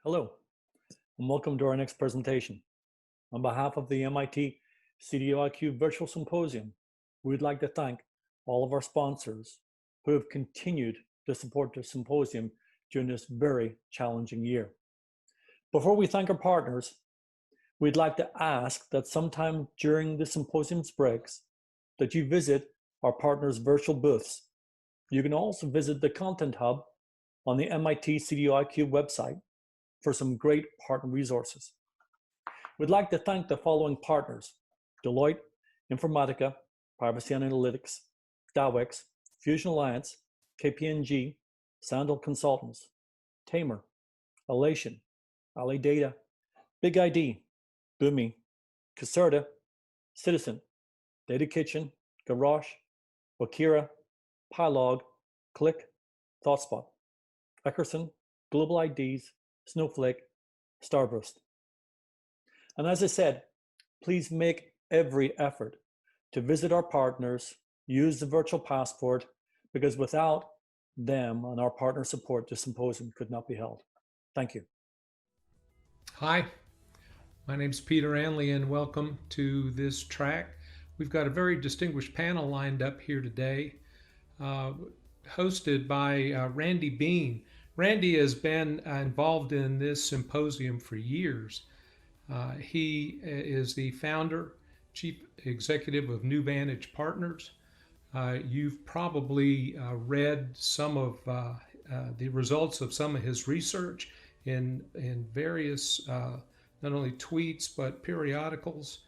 Hello, and welcome to our next presentation. On behalf of the MIT CDOIQ Virtual Symposium, we would like to thank all of our sponsors who have continued to support the symposium during this very challenging year. Before we thank our partners, we'd like to ask that sometime during the symposium's breaks that you visit our partners' virtual booths. You can also visit the Content Hub on the MIT CDOIQ website for some great partner resources. We'd like to thank the following partners: Deloitte, Informatica, Privacy Analytics, DAWX, Fusion Alliance, KPMG, Sandal Consultants, Tamer, Elation, Ali Data, Big ID, Boomi, Caserta, Citizen, Data Kitchen, Garage, Wakira, Pylog, Click, ThoughtSpot, Eckerson, Global IDs, Snowflake, Starburst. And as I said, please make every effort to visit our partners, use the virtual passport, because without them and our partner support, the symposium could not be held. Thank you. Hi, my name's Peter Anley, and welcome to this track. We've got a very distinguished panel lined up here today, hosted by Randy Bean. Randy has been involved in this symposium for years. He is the founder, chief executive of NewVantage Partners. You've probably read some of the results of some of his research in various, not only tweets, but periodicals.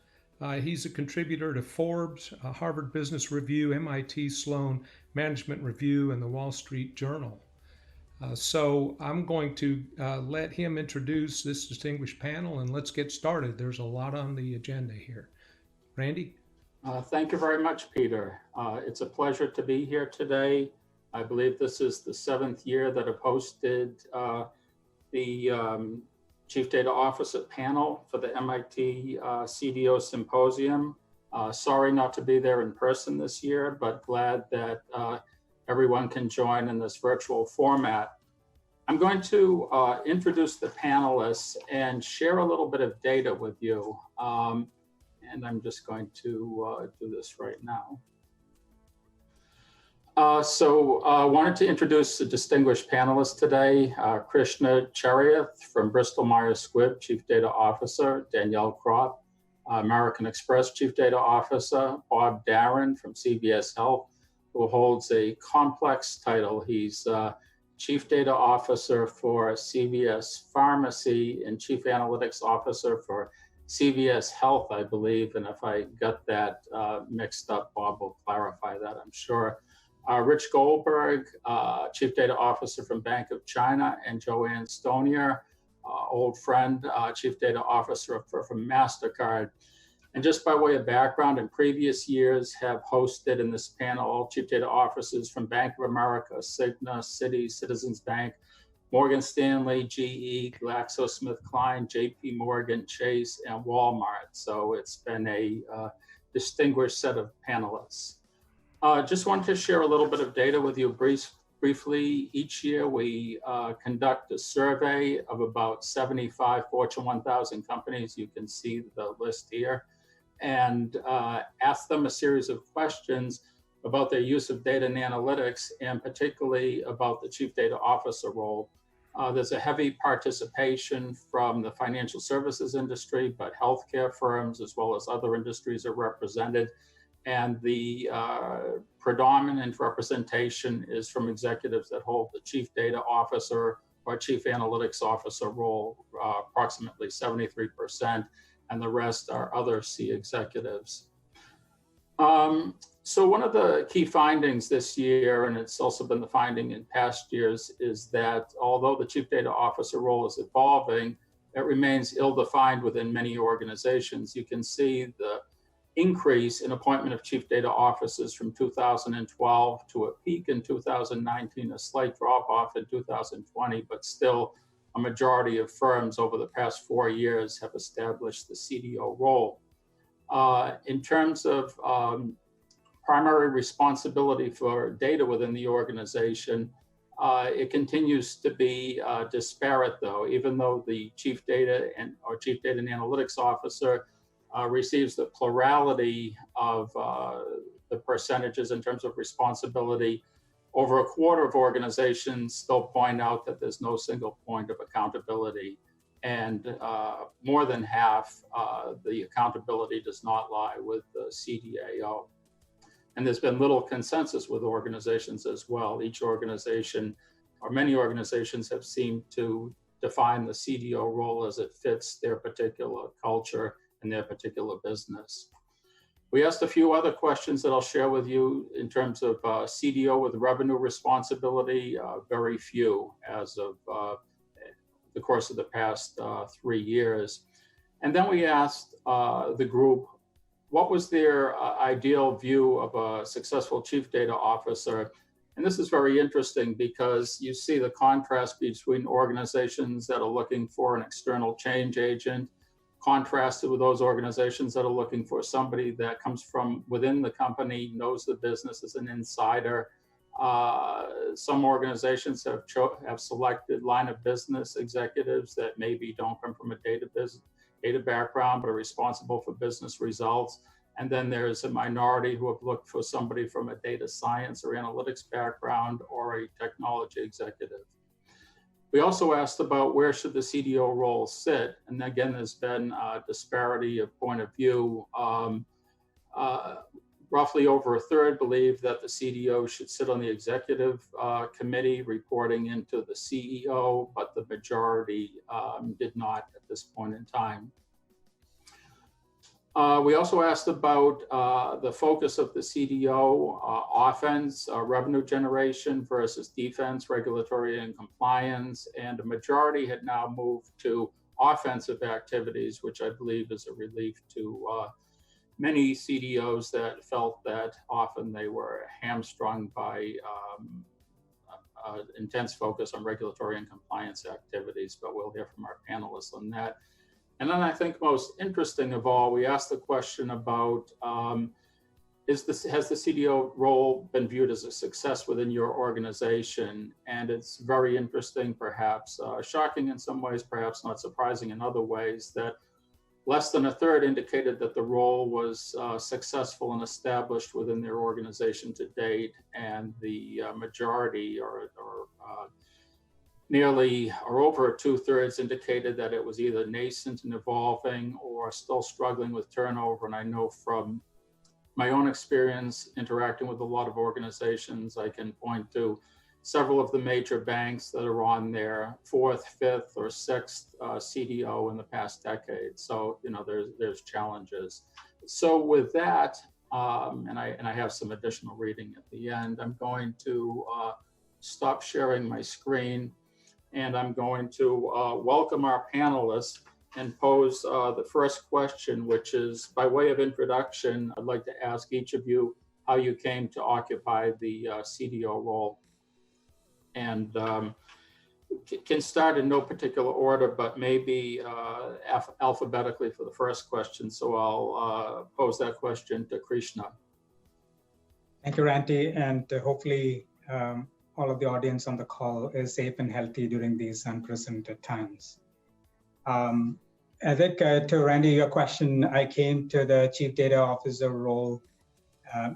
He's a contributor to Forbes, Harvard Business Review, MIT Sloan Management Review, and the Wall Street Journal. So I'm going to let him introduce this distinguished panel, and let's get started. There's a lot on the agenda here. Randy? Thank you very much, Peter. It's a pleasure to be here today. I believe this is the 7th year that I've hosted the Chief Data Officer panel for the MIT CDO Symposium. Sorry not to be there in person this year, but glad that everyone can join in this virtual format. I'm going to introduce the panelists and share a little bit of data with you. And I'm just going to do this right now. I wanted to introduce the distinguished panelists today: Krishna Cheriath from Bristol Myers Squibb, Chief Data Officer; Danielle Kropp, American Express Chief Data Officer; Bob Darin from CVS Health, who holds a complex title. He's Chief Data Officer for CVS Pharmacy and Chief Analytics Officer for CVS Health, I believe. And if I got that mixed up, Bob will clarify that, I'm sure. Rich Goldberg, Chief Data Officer from Bank of China, and JoAnn Stonier, old friend, Chief Data Officer from Mastercard. And just by way of background, in previous years have hosted in this panel Chief Data Officers from Bank of America, Cigna, Citi, Citizens Bank, Morgan Stanley, GE, GlaxoSmithKline, JP Morgan, Chase, and Walmart. So it's been a distinguished set of panelists. Just wanted to share a little bit of data with you briefly. Each year we conduct a survey of about 75 Fortune 1000 companies. You can see the list here. And ask them a series of questions about their use of data and analytics, and particularly about the Chief Data Officer role. There's a heavy participation from the financial services industry, but healthcare firms as well as other industries are represented. And the predominant representation is from executives that hold the Chief Data Officer or Chief Analytics Officer role, approximately 73%. And the rest are other C executives. So one of the key findings this year, and it's also been the finding in past years, is that although the Chief Data Officer role is evolving, it remains ill-defined within many organizations. You can see the increase in appointment of Chief Data Officers from 2012 to a peak in 2019, a slight drop-off in 2020, but still a majority of firms over the past 4 years have established the CDO role. In terms of primary responsibility for data within the organization, It continues to be disparate, though, even though the Chief Data and Analytics Officer receives the plurality of the percentages in terms of responsibility. Over a quarter of organizations still point out that there's no single point of accountability. And more than half, the accountability does not lie with the CDAO. And there's been little consensus with organizations as well. Each organization, or many organizations, have seemed to define the CDO role as it fits their particular culture and their particular business. We asked a few other questions that I'll share with you in terms of CDO with revenue responsibility, very few as of the course of the past 3 years. And then we asked the group, what was their ideal view of a successful Chief Data Officer? And this is very interesting because you see the contrast between organizations that are looking for an external change agent, contrasted with those organizations that are looking for somebody that comes from within the company, knows the business, is an insider. Some organizations have selected line of business executives that maybe don't come from a data background, but are responsible for business results. And then there's a minority who have looked for somebody from a data science or analytics background or a technology executive. We also asked about where should the CDO role sit. And again, there's been a disparity of point of view. Roughly over a third believe that the CDO should sit on the executive committee reporting into the CEO, but the majority did not at this point in time. We also asked about the focus of the CDO, offense, revenue generation versus defense, regulatory and compliance, and a majority had now moved to offensive activities, which I believe is a relief to many CDOs that felt that often they were hamstrung by intense focus on regulatory and compliance activities, but we'll hear from our panelists on that. And then I think most interesting of all, we asked the question about, has the CDO role been viewed as a success within your organization? And it's very interesting, perhaps shocking in some ways, perhaps not surprising in other ways, that less than a third indicated that the role was successful and established within their organization to date, and the majority or nearly or over 2/3 indicated that it was either nascent and evolving or still struggling with turnover. And I know from my own experience interacting with a lot of organizations, I can point to several of the major banks that are on their 4th, 5th, or 6th CDO in the past decade. So, you know, there's challenges. So with that, and I have some additional reading at the end, I'm going to stop sharing my screen, and I'm going to welcome our panelists and pose the first question, which is, by way of introduction, I'd like to ask each of you how you came to occupy the CDO role. And can start in no particular order, but maybe alphabetically for the first question. So I'll pose that question to Krishna. Thank you, Randy, and hopefully all of the audience on the call is safe and healthy during these unprecedented times. I think to Randy, your question, I came to the Chief Data Officer role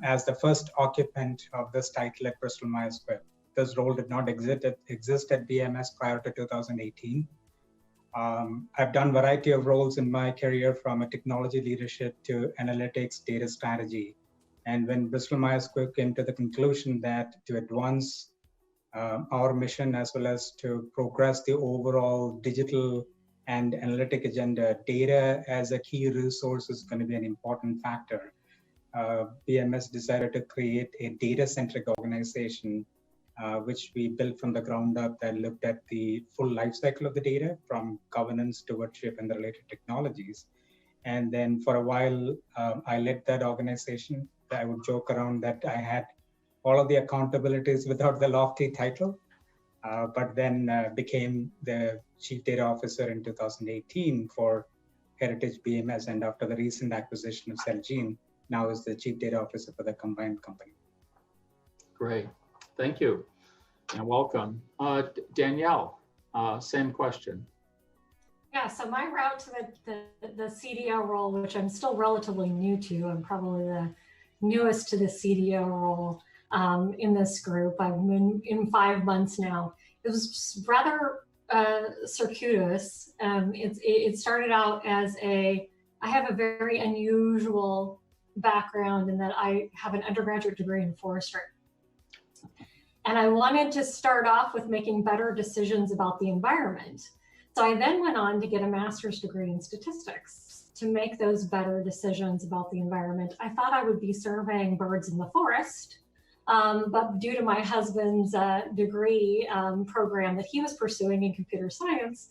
as the first occupant of this title at Bristol Myers Squibb. This role did not exist at BMS prior to 2018. I've done a variety of roles in my career, from a technology leadership to analytics, data strategy. And when Bristol Myers Squibb came to the conclusion that to advance our mission as well as to progress the overall digital and analytic agenda, data as a key resource is going to be an important factor. BMS decided to create a data-centric organization, which we built from the ground up, that looked at the full life cycle of the data, from governance, stewardship, and the related technologies. And then for a while, I led that organization. I would joke around that I had all of the accountabilities without the lofty title, but then became the Chief Data Officer in 2018 for Heritage BMS, and after the recent acquisition of Celgene, now is the Chief Data Officer for the combined company. Great, thank you. And welcome. Danielle, same question. Yeah, so my route to the CDO role, which I'm still relatively new to, I'm probably the newest to the CDO role in this group. I've been in 5 months now. It was rather circuitous. It started out as I have a very unusual background in that I have an undergraduate degree in forestry. And I wanted to start off with making better decisions about the environment. So I then went on to get a master's degree in statistics to make those better decisions about the environment. I thought I would be surveying birds in the forest, but due to my husband's degree program that he was pursuing in computer science,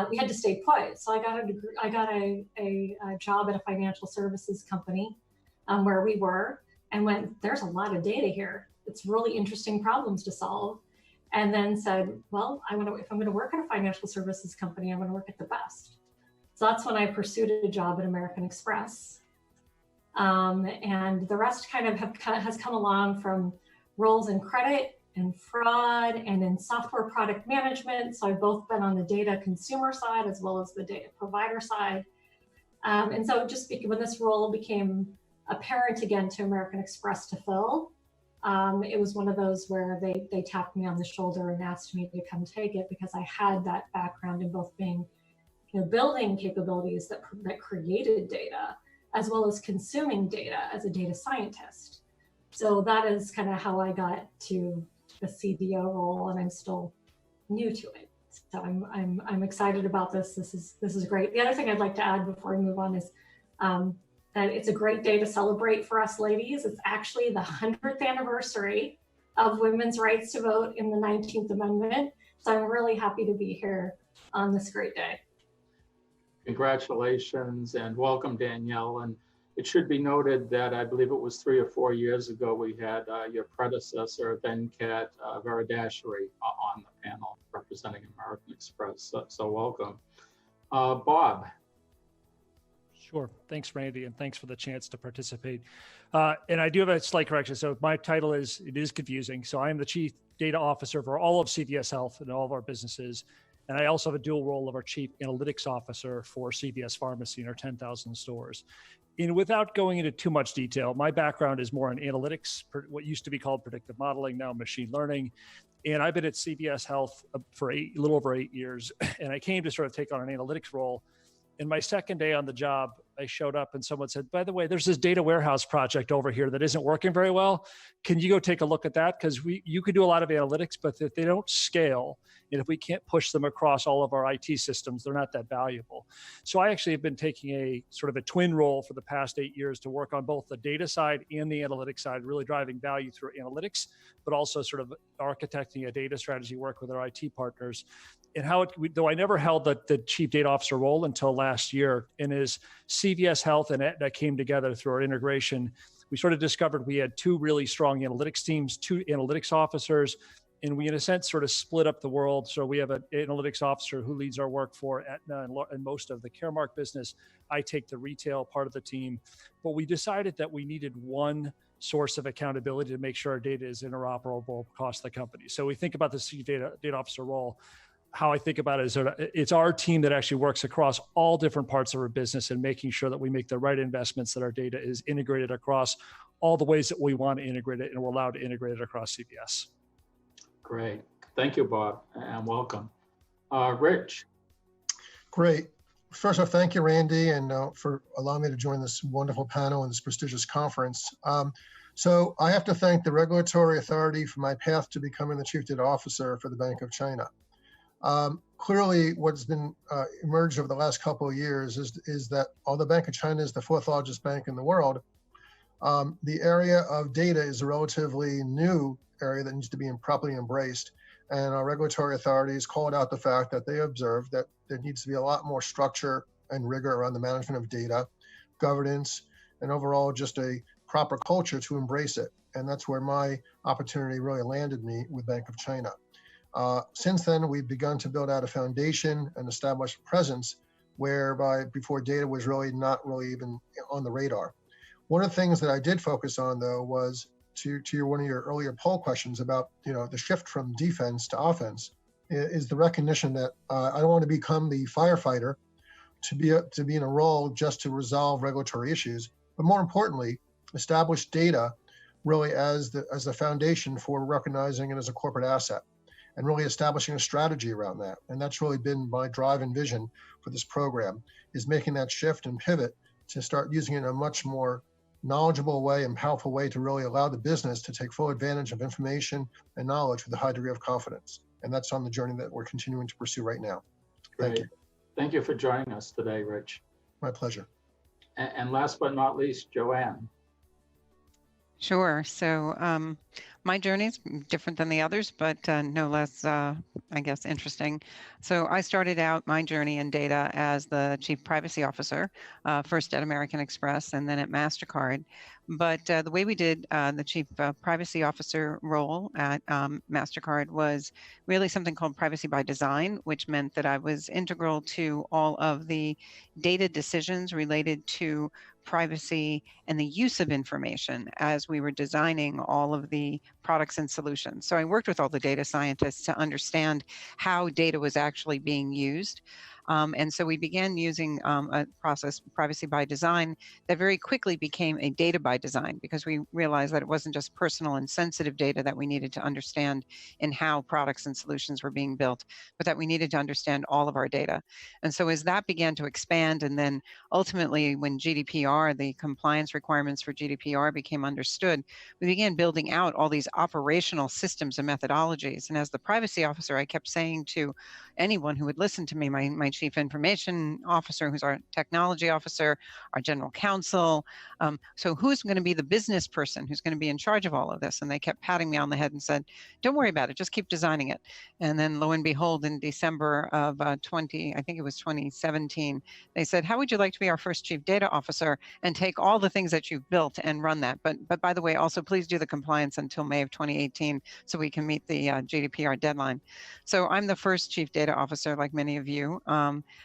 we had to stay put. So I got a job at a financial services company where we were, and went, there's a lot of data here. It's really interesting problems to solve. And then said, well, if I'm going to work at a financial services company, I'm going to work at the best. So that's when I pursued a job at American Express. And the rest kind of has come along from roles in credit and fraud and in software product management. So I've both been on the data consumer side as well as the data provider side. And so just when this role became apparent again to American Express to fill, it was one of those where they tapped me on the shoulder and asked me to come take it because I had that background in both being, building capabilities that created data, as well as consuming data as a data scientist. So that is kind of how I got to the CDO role, and I'm still new to it. So I'm excited about this. This is great. The other thing I'd like to add before we move on is that it's a great day to celebrate for us ladies. It's actually the 100th anniversary of women's rights to vote in the 19th Amendment. So I'm really happy to be here on this great day. Congratulations and welcome, Danielle. And it should be noted that I believe it was 3 or 4 years ago, we had your predecessor, Venkat Veridashari, on the panel representing American Express. So welcome. Bob. Sure. Thanks, Randy, and thanks for the chance to participate. And I do have a slight correction. So my title it is confusing. So I am the Chief Data Officer for all of CVS Health and all of our businesses. And I also have a dual role of our Chief Analytics Officer for CVS Pharmacy in our 10,000 stores. And without going into too much detail, my background is more in analytics, what used to be called predictive modeling, now machine learning. And I've been at CVS Health for a little over 8 years. And I came to sort of take on an analytics role. In my second day on the job, I showed up and someone said, by the way, there's this data warehouse project over here that isn't working very well. Can you go take a look at that? Because you could do a lot of analytics, but if they don't scale, and if we can't push them across all of our IT systems, they're not that valuable. So I actually have been taking a sort of a twin role for the past 8 years to work on both the data side and the analytics side, really driving value through analytics, but also sort of architecting a data strategy work with our IT partners. And though I never held the chief data officer role until last year, and as CVS Health and Aetna came together through our integration, we sort of discovered we had 2 really strong analytics teams, 2 analytics officers, and we in a sense sort of split up the world. So we have an analytics officer who leads our work for Aetna and most of the Caremark business. I take the retail part of the team, but we decided that we needed one source of accountability to make sure our data is interoperable across the company. So we think about the chief data officer role. How I think about it is it's our team that actually works across all different parts of our business and making sure that we make the right investments, that our data is integrated across all the ways that we want to integrate it, and we're allowed to integrate it across CVS. Great. Thank you, Bob, and welcome. Rich. Great. First off, thank you, Randy, and for allowing me to join this wonderful panel and this prestigious conference. So I have to thank the regulatory authority for my path to becoming the Chief Data Officer for the Bank of China. Clearly, what's been emerged over the last couple of years is that although Bank of China is the 4th largest bank in the world, the area of data is a relatively new area that needs to be properly embraced. And our regulatory authorities called out the fact that they observed that there needs to be a lot more structure and rigor around the management of data, governance, and overall just a proper culture to embrace it. And that's where my opportunity really landed me with Bank of China. Since then, we've begun to build out a foundation and establish a presence whereby before data was really not really even on the radar. One of the things that I did focus on, though, was to your one of your earlier poll questions about the shift from defense to offense is the recognition that I don't want to become the firefighter to be in a role just to resolve regulatory issues, but more importantly, establish data really as the foundation for recognizing it as a corporate asset and really establishing a strategy around that. And that's really been my drive and vision for this program, is making that shift and pivot to start using it in a much more knowledgeable way and powerful way to really allow the business to take full advantage of information and knowledge with a high degree of confidence. And that's on the journey that we're continuing to pursue right now. Thank you. Thank you for joining us today, Rich. My pleasure. And last but not least, JoAnn. Sure. So my journey is different than the others, but no less, I guess, interesting. So I started out my journey in data as the Chief Privacy Officer, first at American Express and then at Mastercard. But the way we did the Chief Privacy Officer role at Mastercard was really something called Privacy by Design, which meant that I was integral to all of the data decisions related to privacy and the use of information as we were designing all of the products and solutions. So I worked with all the data scientists to understand how data was actually being used. And so we began using a process, Privacy by Design, that very quickly became a data by design, because we realized that it wasn't just personal and sensitive data that we needed to understand in how products and solutions were being built, but that we needed to understand all of our data. And so as that began to expand, and then ultimately when GDPR, the compliance requirements for GDPR became understood, we began building out all these operational systems and methodologies. And as the privacy officer, I kept saying to anyone who would listen to me, my chief information officer, who's our technology officer, our general counsel. So who's going to be the business person who's going to be in charge of all of this? And they kept patting me on the head and said, don't worry about it, just keep designing it. And then lo and behold, in December of 2017, they said, how would you like to be our first chief data officer and take all the things that you've built and run that? But by the way, also please do the compliance until May of 2018 so we can meet the GDPR deadline. So I'm the first chief data officer, like many of you.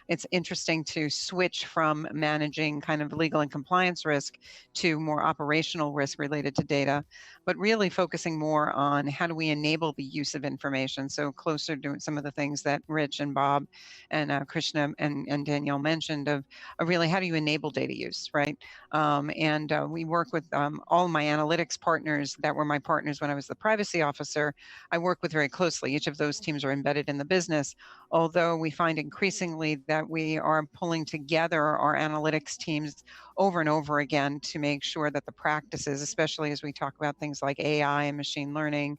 It's interesting to switch from managing kind of legal and compliance risk to more operational risk related to data, but really focusing more on how do we enable the use of information. So closer to some of the things that Rich and Bob and Krishna and Danielle mentioned of really how do you enable data use, right? We work with all my analytics partners that were my partners when I was the privacy officer. I work with very closely. Each of those teams are embedded in the business, although we find increasingly that we are pulling together our analytics teams over and over again to make sure that the practices, especially as we talk about things like AI and machine learning,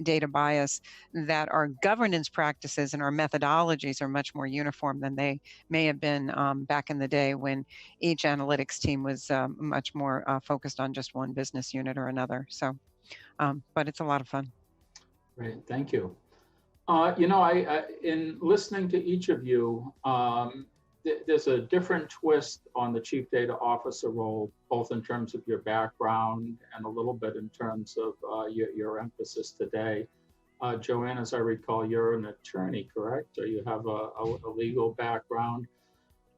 data bias, that our governance practices and our methodologies are much more uniform than they may have been back in the day when each analytics team was much more focused on just one business unit or another. So, but it's a lot of fun. Great, thank you. In listening to each of you, there's a different twist on the chief data officer role, both in terms of your background and a little bit in terms of your emphasis today. JoAnn, as I recall, you're an attorney, correct? Or you have a legal background.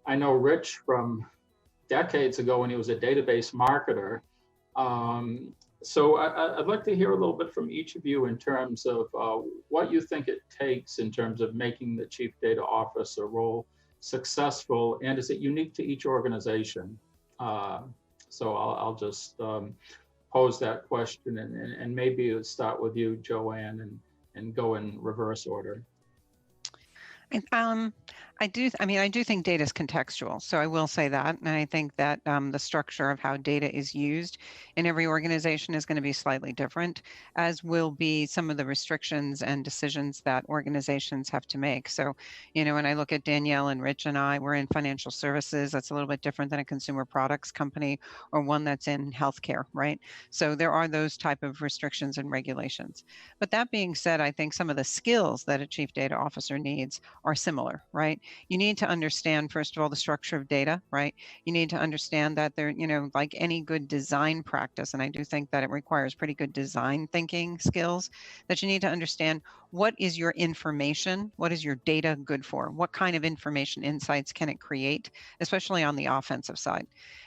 I know Rich from decades ago when he was a database marketer. So I'd like to hear a little bit from each of you in terms of what you think it takes in terms of making the chief data officer role successful, and is it unique to each organization? So I'll just pose that question, and maybe we'll start with you, JoAnn, and go in reverse order. I do think data is contextual. So I will say that. And I think that the structure of how data is used in every organization is going to be slightly different, as will be some of the restrictions and decisions that organizations have to make. So, when I look at Danielle and Rich and I, we're in financial services. That's a little bit different than a consumer products company or one that's in healthcare, right? So there are those type of restrictions and regulations. But that being said, I think some of the skills that a chief data officer needs are similar, right? You need to understand, first of all, the structure of data, right? You need to understand that there, like any good design practice, and I do think that it requires pretty good design thinking skills, that you need to understand what is your information, what is your data good for, what kind of information insights can it create, especially on the offensive side.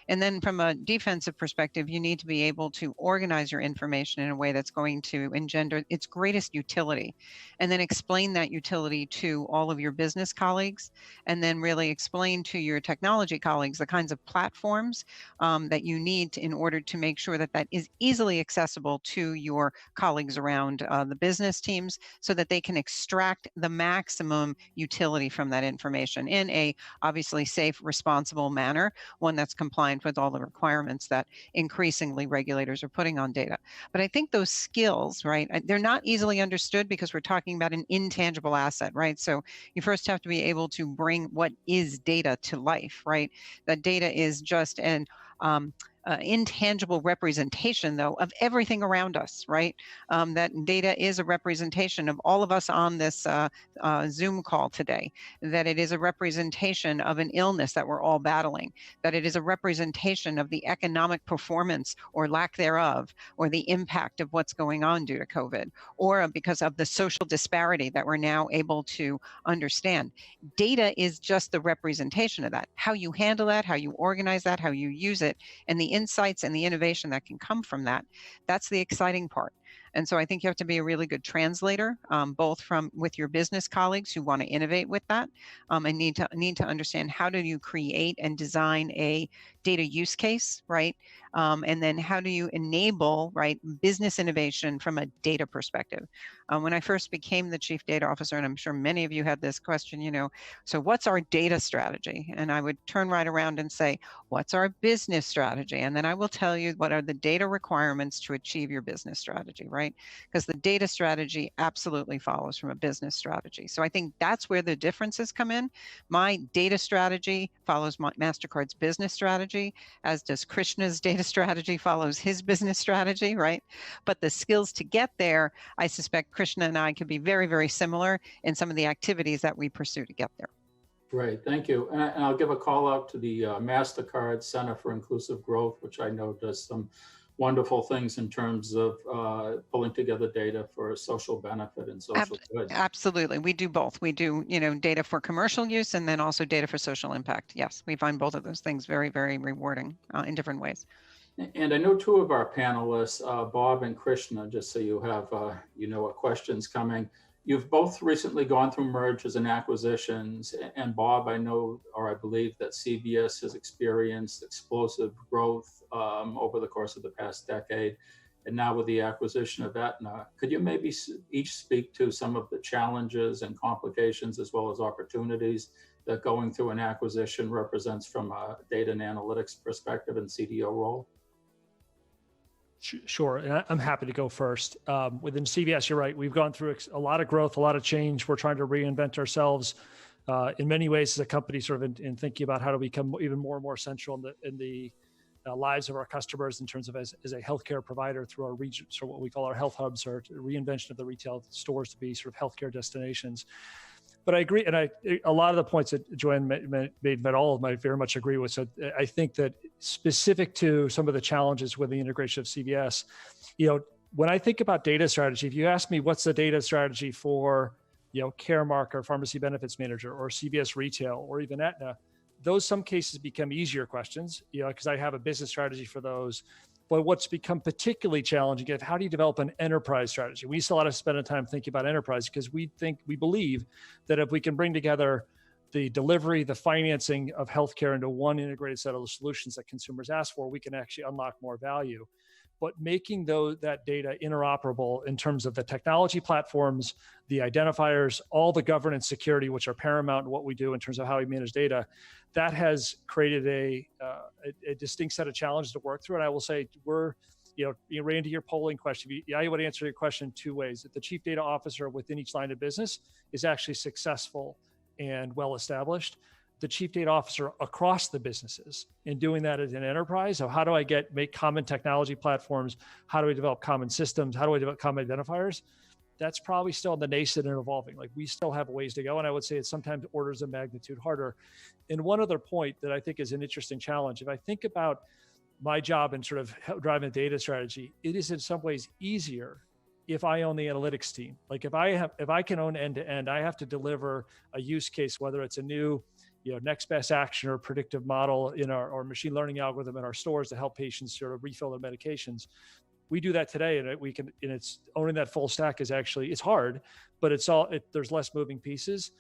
And then from a defensive perspective, you need to be able to organize your information in a way that's going to engender its greatest utility, and then explain that utility to all of your business colleagues, and then really explain to your technology colleagues the kinds of platforms that you need in order to make sure that that is easily accessible to your colleagues around the business teams, so that they can extract the maximum utility from that information in a obviously safe, responsible manner, one that's compliant with all the requirements that increasingly regulators are putting on data. But I think those skills, right, they're not easily understood because we're talking about an intangible asset, right? So you first have to be able to bring what is data to life, right? That data is just an intangible representation, though, of everything around us, right? That data is a representation of all of us on this Zoom call today, that it is a representation of an illness that we're all battling, that it is a representation of the economic performance or lack thereof, or the impact of what's going on due to COVID, or because of the social disparity that we're now able to understand. Data is just the representation of that. How you handle that, how you organize that, how you use it, and the insights and the innovation that can come from that, that's the exciting part. And so I think you have to be a really good translator, both with your business colleagues who want to innovate with that, and need to understand how do you create and design a data use case, right? And then how do you enable, right, business innovation from a data perspective? When I first became the chief data officer, and I'm sure many of you had this question, so what's our data strategy? And I would turn right around and say, what's our business strategy? And then I will tell you what are the data requirements to achieve your business strategy, right? Because the data strategy absolutely follows from a business strategy. So I think that's where the differences come in. My data strategy follows Mastercard's business strategy, as does Krishna's data strategy follows his business strategy, right? But the skills to get there, I suspect Krishna and I could be very, very similar in some of the activities that we pursue to get there. Great, thank you. And I'll give a call out to the Mastercard Center for Inclusive Growth, which I know does some wonderful things in terms of pulling together data for social benefit and social good. Absolutely, we do both. We do, data for commercial use and then also data for social impact. Yes, we find both of those things very, very rewarding in different ways. And I know two of our panelists, Bob and Krishna, just so you have, what questions coming. You've both recently gone through mergers and acquisitions, and Bob, I know, or I believe that CVS has experienced explosive growth over the course of the past decade, and now with the acquisition of Aetna. Could you maybe each speak to some of the challenges and complications as well as opportunities that going through an acquisition represents from a data and analytics perspective and CDO role? Sure, and I'm happy to go first. Within CVS, you're right. We've gone through a lot of growth, a lot of change. We're trying to reinvent ourselves in many ways as a company, sort of in thinking about how to become even more and more central in the lives of our customers in terms of as a healthcare provider through our region, so what we call our health hubs, or reinvention of the retail stores to be sort of healthcare destinations. But I agree, and a lot of the points that JoAnn made, but all of them I very much agree with. So I think that specific to some of the challenges with the integration of CVS, when I think about data strategy, if you ask me what's the data strategy for, Caremark or Pharmacy Benefits Manager or CVS Retail or even Aetna, those some cases become easier questions, because I have a business strategy for those. But what's become particularly challenging is how do you develop an enterprise strategy? We used to a lot of spend time thinking about enterprise because we believe that if we can bring together the delivery, the financing of healthcare into one integrated set of solutions that consumers ask for, we can actually unlock more value. But making that data interoperable in terms of the technology platforms, the identifiers, all the governance security, which are paramount in what we do in terms of how we manage data, that has created a distinct set of challenges to work through. And I will say Randy, your polling question, I would answer your question two ways. That the chief data officer within each line of business is actually successful and well-established. The chief data officer across the businesses in doing that as an enterprise. So how do I make common technology platforms? How do we develop common systems? How do I develop common identifiers? that's probably still in the nascent and evolving. Like we still have a ways to go. And I would say it's sometimes orders of magnitude harder. And one other point that I think is an interesting challenge, if I think about my job and sort of driving data strategy, it is in some ways easier if I own the analytics team. Like if I can own end to end, I have to deliver a use case, whether it's a new, next best action or predictive model in our machine learning algorithm in our stores to help patients sort of refill their medications. We do that today, and it's owning that full stack is actually, it's hard, but there's less moving pieces.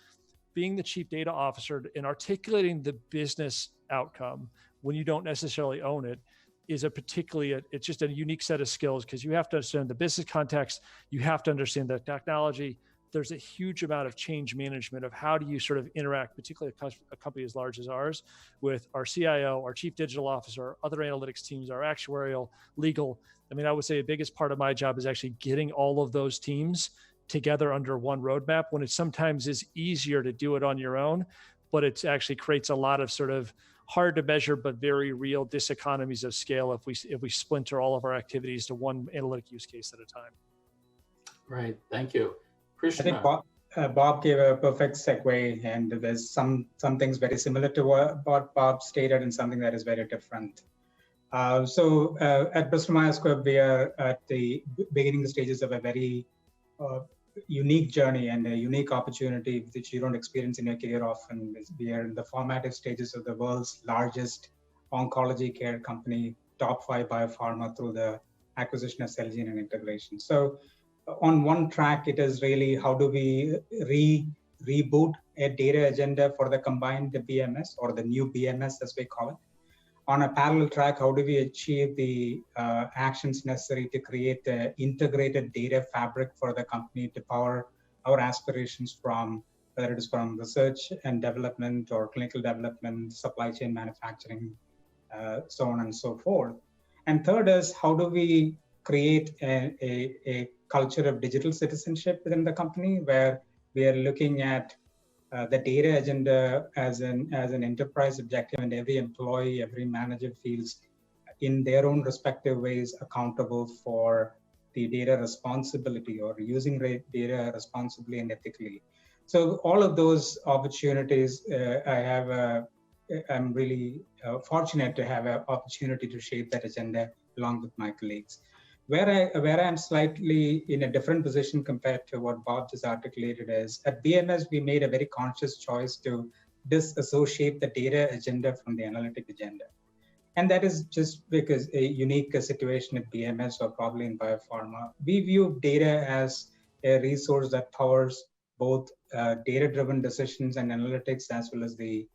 Being the chief data officer and articulating the business outcome when you don't necessarily own it is it's just a unique set of skills, because you have to understand the business context, you have to understand the technology. There's a huge amount of change management of how do you sort of interact, particularly a company as large as ours, with our CIO, our chief digital officer, other analytics teams, our actuarial, legal. I mean, I would say the biggest part of my job is actually getting all of those teams together under one roadmap, when it sometimes is easier to do it on your own, but it actually creates a lot of sort of hard to measure, but very real diseconomies of scale if we splinter all of our activities to one analytic use case at a time. Right, thank you. Krishna. I think Bob gave a perfect segue, and there's some things very similar to what Bob stated and something that is very different. So at Bristol Myers Squibb, we are at the beginning stages of a very unique journey and a unique opportunity which you don't experience in your career often. We are in the formative stages of the world's largest oncology care company, top 5 biopharma, through the acquisition of Celgene and integration. So on one track, it is really how do we reboot a data agenda for the combined BMS, or the new BMS as we call it. On a parallel track, how do we achieve the actions necessary to create an integrated data fabric for the company to power our aspirations from, whether it is from research and development or clinical development, supply chain manufacturing, so on and so forth. And third is how do we create a culture of digital citizenship within the company, where we are looking at the data agenda as an enterprise objective, and every employee, every manager feels in their own respective ways accountable for the data responsibility, or using data responsibly and ethically. So all of those opportunities, I'm really fortunate to have an opportunity to shape that agenda along with my colleagues. Where I'm slightly in a different position compared to what Bob just articulated is, at BMS, we made a very conscious choice to disassociate the data agenda from the analytic agenda. And that is just because a unique situation at BMS, or probably in biopharma. We view data as a resource that powers both data-driven decisions and analytics, as well as the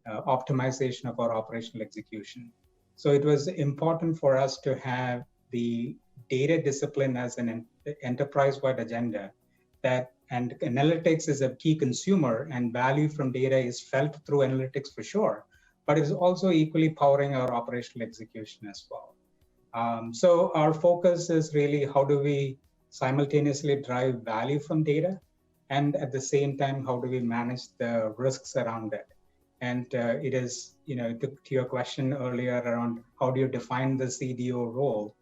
optimization of our operational execution. So it was important for us to have the data discipline as an enterprise-wide agenda, and analytics is a key consumer, and value from data is felt through analytics for sure, but it is also equally powering our operational execution as well. So our focus is really how do we simultaneously drive value from data, and at the same time, how do we manage the risks around it? And it is, to your question earlier around how do you define the CDO role,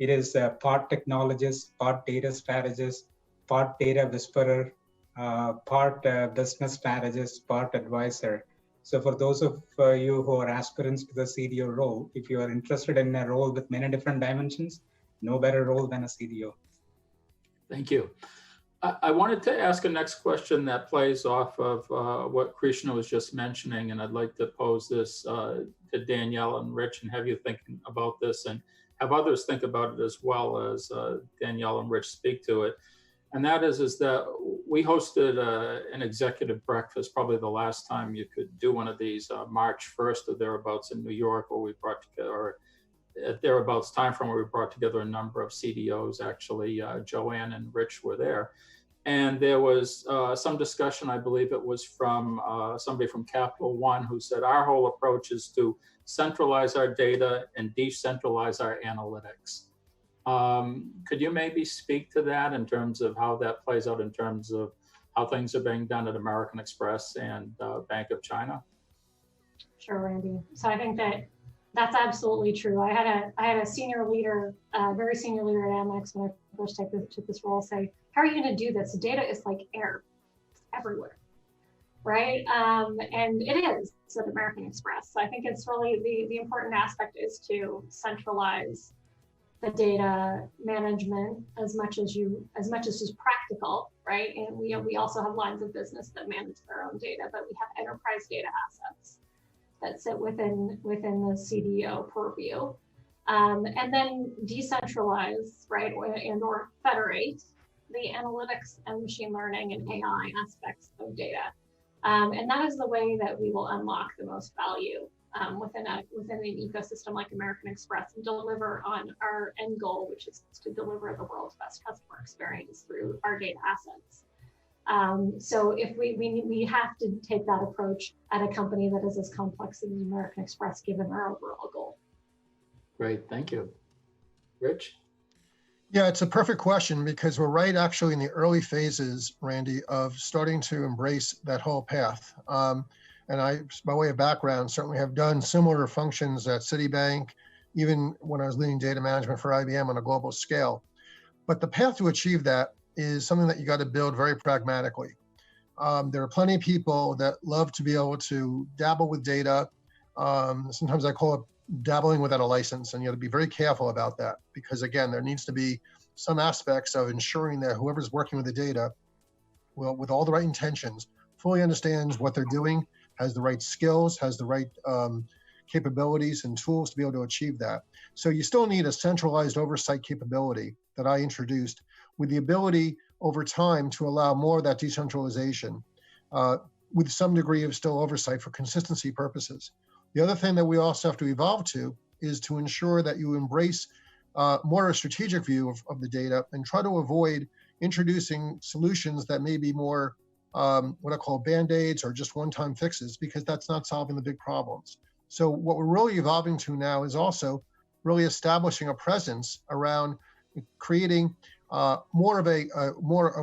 it is part technologist, part data strategist, part data whisperer, part business strategist, part advisor. So for those of you who are aspirants to the CDO role, if you are interested in a role with many different dimensions, no better role than a CDO. Thank you. I wanted to ask a next question that plays off of what Krishna was just mentioning, and I'd like to pose this to Danielle and Rich and have you thinking about this, and have others think about it as well as Danielle and Rich speak to it. And that is that we hosted an executive breakfast, probably the last time you could do one of these, March 1st or thereabouts in New York, where we brought together, or at thereabouts time frame where we brought together a number of CDOs. Actually, JoAnn and Rich were there. And there was some discussion, I believe it was from somebody from Capital One, who said our whole approach is to centralize our data and decentralize our analytics. Could you maybe speak to that in terms of how that plays out in terms of how things are being done at American Express and Bank of China? Sure, Randy. So I think that That's absolutely true. I had a senior leader, very senior leader at Amex when I first took this role say, how are you going to do this? Data is like air, it's everywhere, right? And it is at American Express. So I think it's really the important aspect is to centralize the data management as much as is practical, right? And we also have lines of business that manage their own data, but we have enterprise data assets that sit within the CDO purview, and then decentralize, right, or federate the analytics and machine learning and AI aspects of data, and that is the way that we will unlock the most value within an ecosystem like American Express and deliver on our end goal, which is to deliver the world's best customer experience through our data assets. So if we have to take that approach at a company that is as complex as American Express, given our overall goal. Great, thank you. Rich? Yeah, it's a perfect question because we're right actually in the early phases, Randy, of starting to embrace that whole path. And I, by way of background, certainly have done similar functions at Citibank, even when I was leading data management for IBM on a global scale. But the path to achieve that is something that you got to build very pragmatically. There are plenty of people that love to be able to dabble with data. Sometimes I call it dabbling without a license, and you have to be very careful about that because, again, there needs to be some aspects of ensuring that whoever's working with the data, well, with all the right intentions, fully understands what they're doing, has the right skills, has the right capabilities and tools to be able to achieve that. So you still need a centralized oversight capability that I introduced with the ability over time to allow more of that decentralization with some degree of still oversight for consistency purposes. The other thing that we also have to evolve to is to ensure that you embrace more a strategic view of the data and try to avoid introducing solutions that may be more what I call band-aids or just one-time fixes, because that's not solving the big problems. So what we're really evolving to now is also really establishing a presence around creating more of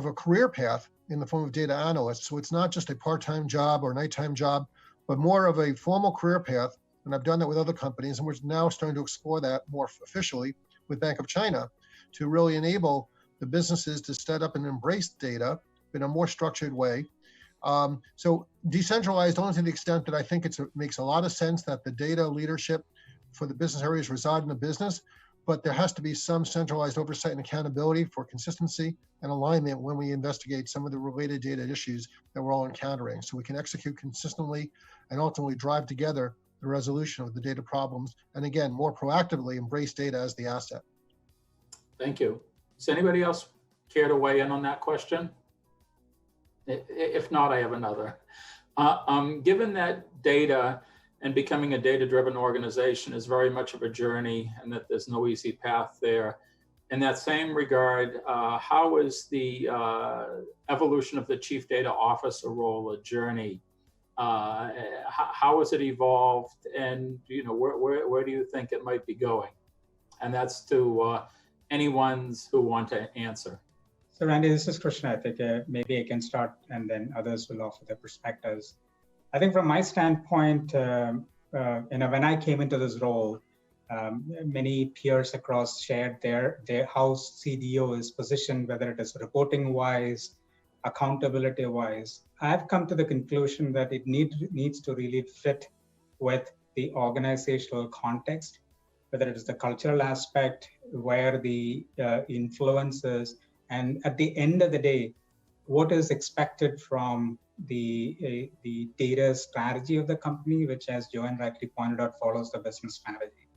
a career path in the form of data analysts. So it's not just a part-time job or nighttime job, but more of a formal career path. And I've done that with other companies, and we're now starting to explore that more officially with Bank of China to really enable the businesses to set up and embrace data in a more structured way. So decentralized only to the extent that I think it makes a lot of sense that the data leadership for the business areas reside in the business, but there has to be some centralized oversight and accountability for consistency and alignment when we investigate some of the related data issues that we're all encountering, so we can execute consistently and ultimately drive together the resolution of the data problems, and again, more proactively embrace data as the asset. Thank you. Does anybody else care to weigh in on that question? If not, I have another. Given that data and becoming a data-driven organization is very much of a journey and that there's no easy path there, in that same regard, how is the evolution of the Chief Data Officer role a journey? How has it evolved, and where do you think it might be going? And that's to anyone who want to answer. So Randy, this is Krishna. I think maybe I can start and then others will offer their perspectives. I think from my standpoint, when I came into this role, many peers across shared their how CDO is positioned, whether it is reporting wise, accountability wise. I've come to the conclusion that it needs to really fit with the organizational context, whether it is the cultural aspect, where the influences, and at the end of the day, what is expected from the data strategy of the company, which, as JoAnn rightly pointed out, follows the business strategy.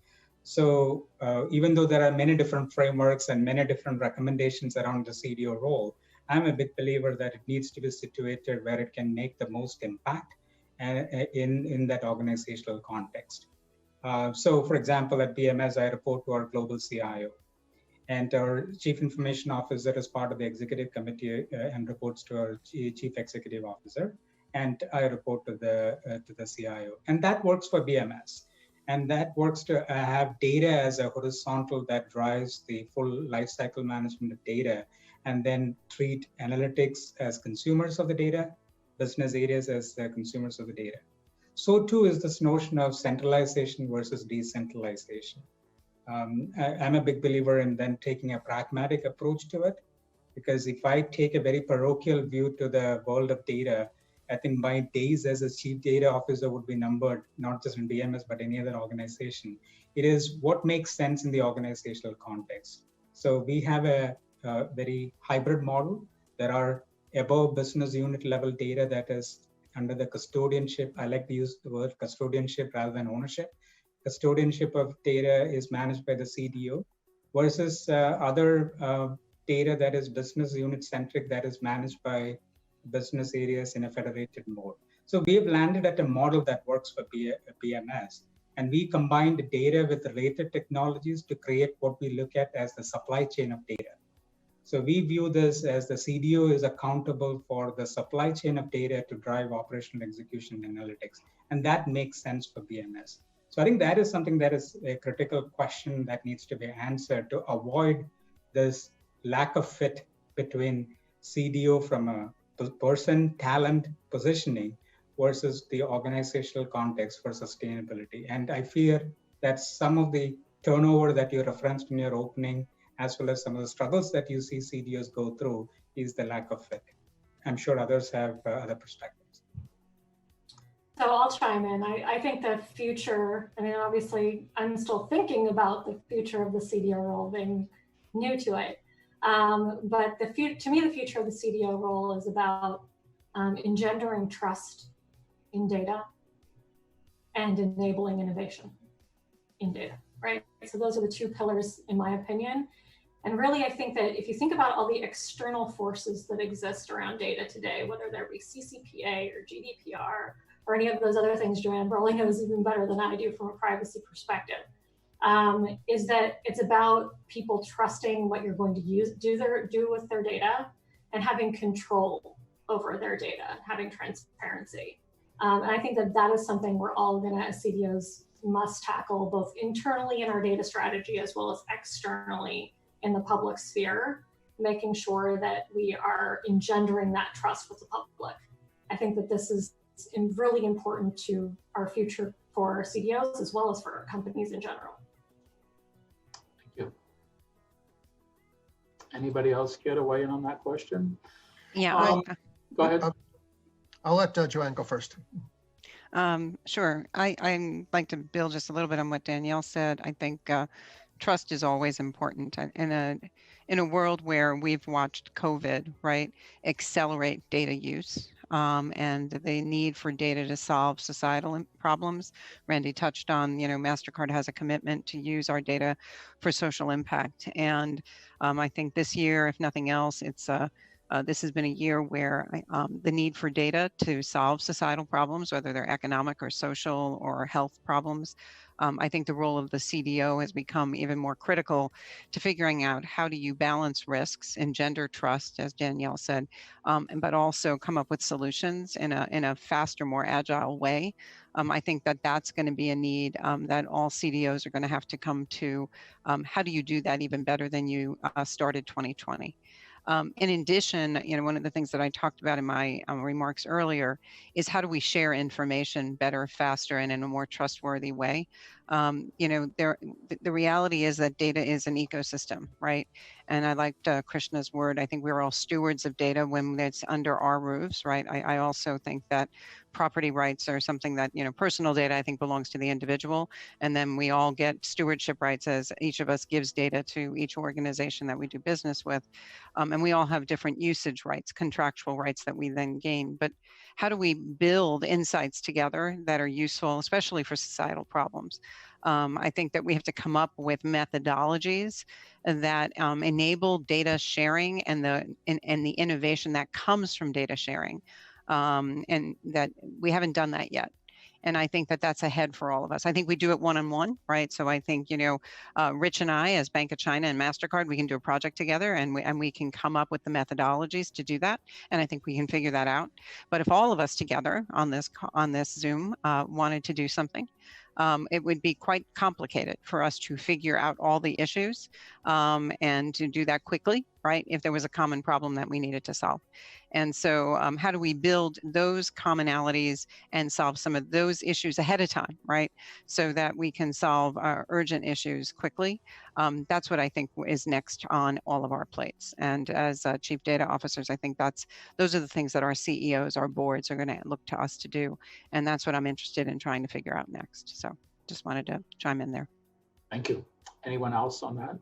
So even though there are many different frameworks and many different recommendations around the CDO role, I'm a big believer that it needs to be situated where it can make the most impact in that organizational context. So for example, at BMS, I report to our global CIO. And our Chief Information Officer is part of the executive committee and reports to our Chief Executive Officer. And I report to the CIO. And that works for BMS. And that works to have data as a horizontal that drives the full lifecycle management of data, and then treat analytics as consumers of the data, business areas as the consumers of the data. so too is this notion of centralization versus decentralization. I'm a big believer in then taking a pragmatic approach to it, because if I take a very parochial view to the world of data, I think my days as a chief data officer would be numbered, not just in BMS, but any other organization. It is what makes sense in the organizational context. So we have a very hybrid model. There are above business unit level data that is under the custodianship. I like to use the word custodianship rather than ownership. Custodianship of data is managed by the CDO versus other data that is business unit centric that is managed by business areas in a federated mode. So we have landed at a model that works for BMS, and we combined data with related technologies to create what we look at as the supply chain of data. So we view this as the CDO is accountable for the supply chain of data to drive operational execution analytics, and that makes sense for BMS. So I think that is something that is a critical question that needs to be answered to avoid this lack of fit between CDO from a person, talent, positioning versus the organizational context for sustainability. And I fear that some of the turnover that you referenced in your opening, as well as some of the struggles that you see CDOs go through, is the lack of fit. I'm sure others have other perspectives. So I'll chime in. I think the future, I mean, obviously I'm still thinking about the future of the CDO role, being new to it. But to me, the future of the CDO role is about engendering trust in data and enabling innovation in data, right? So those are the two pillars, in my opinion. And really, I think that if you think about all the external forces that exist around data today, whether there be CCPA or GDPR or any of those other things JoAnn probably knows even better than I do from a privacy perspective, is that it's about people trusting what you're going to do with their data and having control over their data, having transparency. And I think that that is something we're all gonna, as CDOs, must tackle both internally in our data strategy as well as externally in the public sphere, making sure that we are engendering that trust with the public. I think that this is really important to our future for CDOs as well as for our companies in general. Thank you. Anybody else care to weigh in on that question? Yeah, go ahead. I'll let JoAnn go first. Sure. I'd like to build just a little bit on what Danielle said. I think trust is always important in a world where we've watched COVID, right, accelerate data use and the need for data to solve societal problems. Randy touched on, Mastercard has a commitment to use our data for social impact. And I think this year, if nothing else, this has been a year where the need for data to solve societal problems, whether they're economic or social or health problems, I think the role of the CDO has become even more critical to figuring out how do you balance risks, engender trust, as Danielle said, but also come up with solutions in a faster, more agile way. I think that that's going to be a need that all CDOs are going to have to come to. How do you do that even better than you started 2020? In addition, one of the things that I talked about in my remarks earlier is how do we share information better, faster, and in a more trustworthy way? The reality is that data is an ecosystem, right? And I liked Krishna's word. I think we're all stewards of data when it's under our roofs, right? I also think that property rights are something that, personal data, I think, belongs to the individual. And then we all get stewardship rights as each of us gives data to each organization that we do business with. And we all have different usage rights, contractual rights that we then gain. But how do we build insights together that are useful, especially for societal problems? I think that we have to come up with methodologies that enable data sharing and the innovation that comes from data sharing. And that we haven't done that yet. And I think that that's ahead for all of us. I think we do it one-on-one, right? So I think, Rich and I, as Bank of China and Mastercard, we can do a project together and we can come up with the methodologies to do that. And I think we can figure that out. But if all of us together on this Zoom wanted to do something, it would be quite complicated for us to figure out all the issues and to do that quickly, right? If there was a common problem that we needed to solve. And so how do we build those commonalities and solve some of those issues ahead of time, right? So that we can solve our urgent issues quickly. That's what I think is next on all of our plates. And as chief data officers, I think those are the things that our CEOs, our boards are going to look to us to do. And that's what I'm interested in trying to figure out next. So just wanted to chime in there. Thank you. Anyone else on that?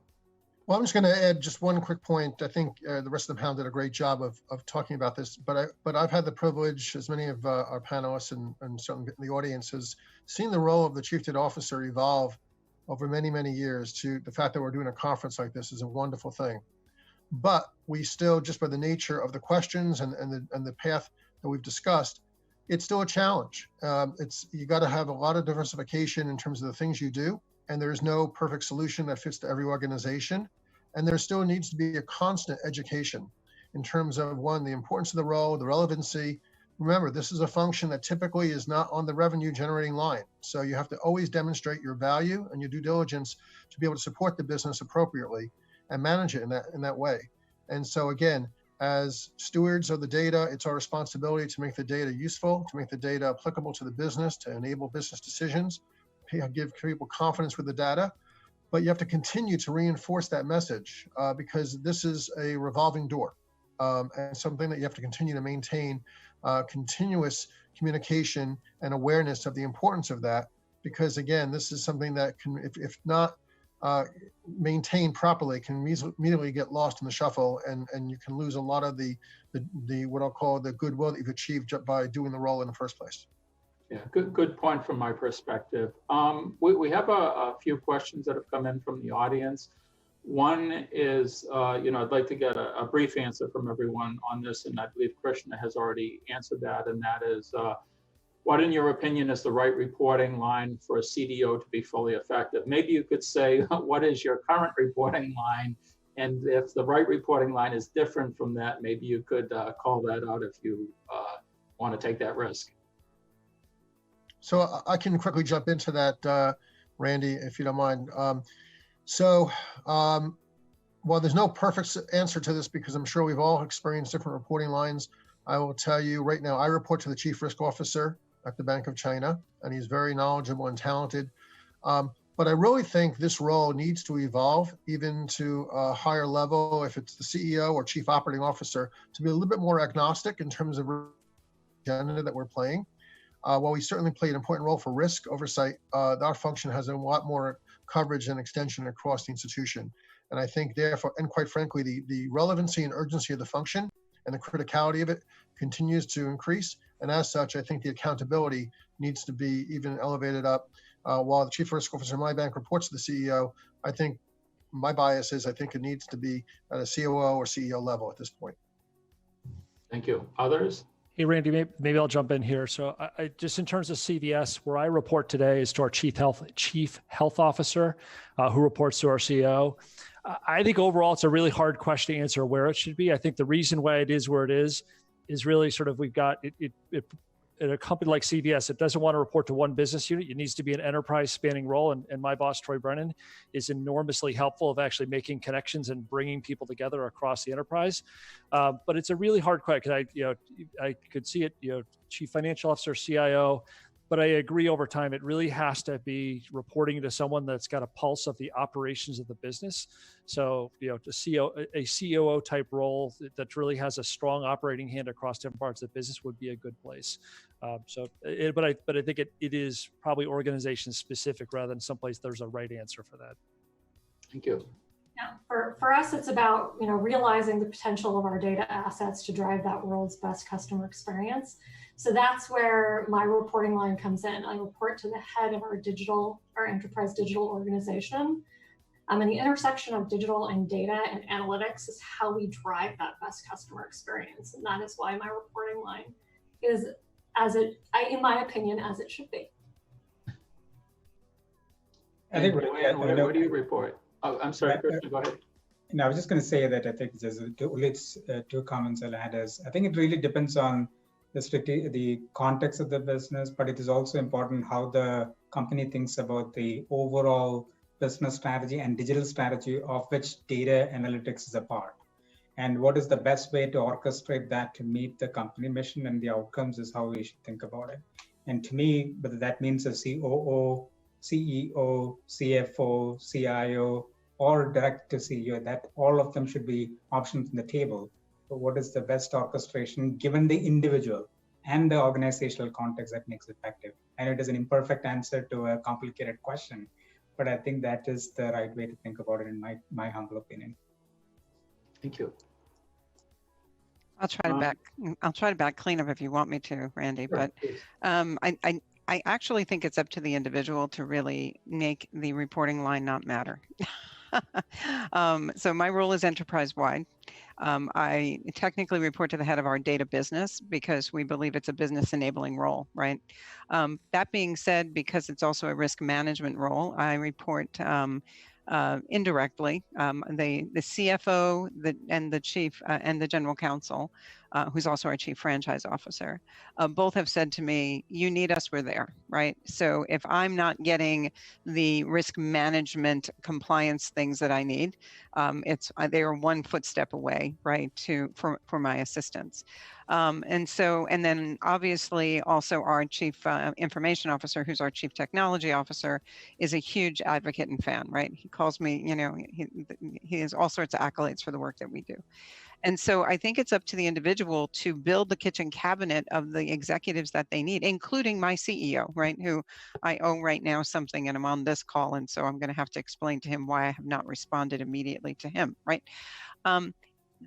Well, I'm just going to add just one quick point. I think the rest of the panel did a great job of talking about this, but I've had the privilege, as many of our panelists and certainly the audience has seen the role of the chief data officer evolve over many, many years. To the fact that we're doing a conference like this is a wonderful thing. But we still, just by the nature of the questions and the path that we've discussed, it's still a challenge. You got to have a lot of diversification in terms of the things you do. And there's no perfect solution that fits to every organization. And there still needs to be a constant education in terms of, one, the importance of the role, the relevancy. Remember, this is a function that typically is not on the revenue generating line. So you have to always demonstrate your value and your due diligence to be able to support the business appropriately and manage it in that way. And so again, as stewards of the data, it's our responsibility to make the data useful, to make the data applicable to the business, to enable business decisions, give people confidence with the data, but you have to continue to reinforce that message because this is a revolving door and something that you have to continue to maintain continuous communication and awareness of the importance of that, because again, this is something that can, if not maintained properly, can immediately get lost in the shuffle, and you can lose a lot of the what I'll call the goodwill that you've achieved by doing the role in the first place. Yeah, good point from my perspective. We have a few questions that have come in from the audience. One is, I'd like to get a brief answer from everyone on this, and I believe Krishna has already answered that, and that is, what in your opinion is the right reporting line for a CDO to be fully effective? Maybe you could say, what is your current reporting line? And if the right reporting line is different from that, maybe you could call that out if you want to take that risk. So I can quickly jump into that, Randy, if you don't mind. While there's no perfect answer to this, because I'm sure we've all experienced different reporting lines, I will tell you right now, I report to the Chief Risk Officer at the Bank of China, and he's very knowledgeable and talented. But I really think this role needs to evolve even to a higher level, if it's the CEO or Chief Operating Officer, to be a little bit more agnostic in terms of the agenda that we're playing. While we certainly play an important role for risk oversight, our function has a lot more coverage and extension across the institution. And I think therefore, and quite frankly, the relevancy and urgency of the function and the criticality of it continues to increase. And as such, I think the accountability needs to be even elevated up. While the Chief Risk Officer in my bank reports to the CEO, I think my bias is I think it needs to be at a COO or CEO level at this point. Thank you. Others? Hey, Randy, maybe I'll jump in here. So I just in terms of CVS, where I report today is to our Chief Health Officer, who reports to our CEO. I think overall, it's a really hard question to answer where it should be. I think the reason why it is where it is really sort of, we've got it at a company like CVS, it doesn't want to report to one business unit. It needs to be an enterprise spanning role. And my boss, Troy Brennan, is enormously helpful of actually making connections and bringing people together across the enterprise. But it's a really hard question because I could see it, Chief Financial Officer, CIO, but I agree over time, it really has to be reporting to someone that's got a pulse of the operations of the business. So, a COO type role that really has a strong operating hand across different parts of the business would be a good place. But I think it is probably organization specific rather than someplace there's a right answer for that. Thank you. Yeah, for us, it's about realizing the potential of our data assets to drive that world's best customer experience. So that's where my reporting line comes in. I report to the head of our enterprise digital organization. And the intersection of digital and data and analytics is how we drive that best customer experience. And that is why my reporting line is in my opinion, as it should be. I think where do you report? Oh, I'm sorry, Krishna, go ahead. No, I was just going to say that I think just two comments I'll add is, I think it really depends on the context of the business, but it is also important how the company thinks about the overall business strategy and digital strategy, of which data analytics is a part. And what is the best way to orchestrate that to meet the company mission and the outcomes is how we should think about it. And to me, whether that means a COO, CEO, CFO, CIO, or direct to CEO, that all of them should be options on the table. But what is the best orchestration given the individual and the organizational context that makes it effective? And it is an imperfect answer to a complicated question, but I think that is the right way to think about it in my humble opinion. Thank you. I'll try to back clean up if you want me to, Randy. Sure, But I actually think it's up to the individual to really make the reporting line not matter. So my role is enterprise-wide. I technically report to the head of our data business because we believe it's a business enabling role, right? That being said, because it's also a risk management role, I report indirectly. The CFO and the chief and the general counsel, who's also our chief franchise officer, both have said to me, you need us, we're there, right? So if I'm not getting the risk management compliance things that I need, they are one footstep away, right, for my assistance. And then obviously also our chief information officer, who's our chief technology officer, is a huge advocate and fan, right? He calls me, he has all sorts of accolades for the work that we do. And so I think it's up to the individual to build the kitchen cabinet of the executives that they need, including my CEO, right, who I owe right now something, and I'm on this call, and so I'm going to have to explain to him why I have not responded immediately to him, right?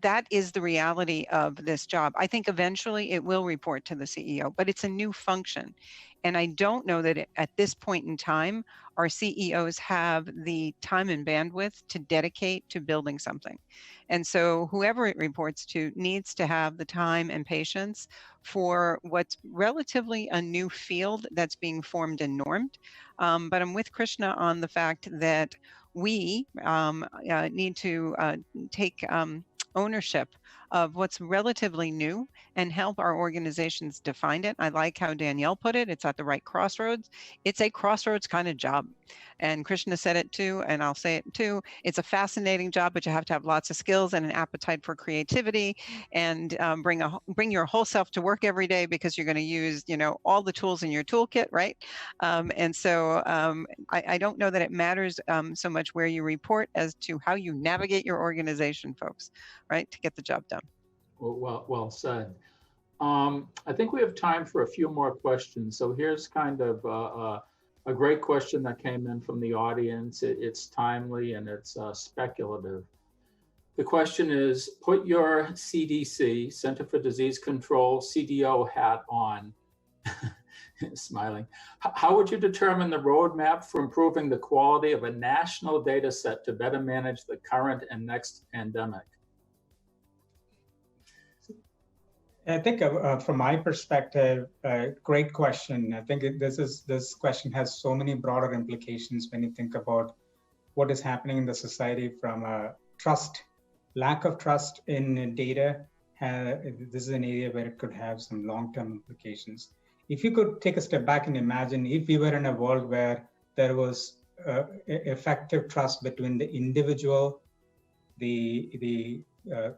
That is the reality of this job. I think eventually it will report to the CEO, but it's a new function. And I don't know that at this point in time, our CEOs have the time and bandwidth to dedicate to building something. And so whoever it reports to needs to have the time and patience for what's relatively a new field that's being formed and normed. But I'm with Krishna on the fact that we need to take ownership of what's relatively new and help our organizations define it. I like how Danielle put it. It's at the right crossroads. It's a crossroads kind of job. And Krishna said it too, and I'll say it too. It's a fascinating job, but you have to have lots of skills and an appetite for creativity, and bring your whole self to work every day, because you're going to use, all the tools in your toolkit, right? And so I don't know that it matters so much where you report as to how you navigate your organization, folks, right, to get the job done. Well said. I think we have time for a few more questions. So here's kind of a great question that came in from the audience. It's timely and it's speculative. The question is, put your CDC, Center for Disease Control, CDO hat on. Smiling. How would you determine the roadmap for improving the quality of a national data set to better manage the current and next pandemic? I think from my perspective, great question. I think this question has so many broader implications when you think about what is happening in the society from a lack of trust in data. This is an area where it could have some long-term implications. If you could take a step back and imagine if we were in a world where there was effective trust between the individual, the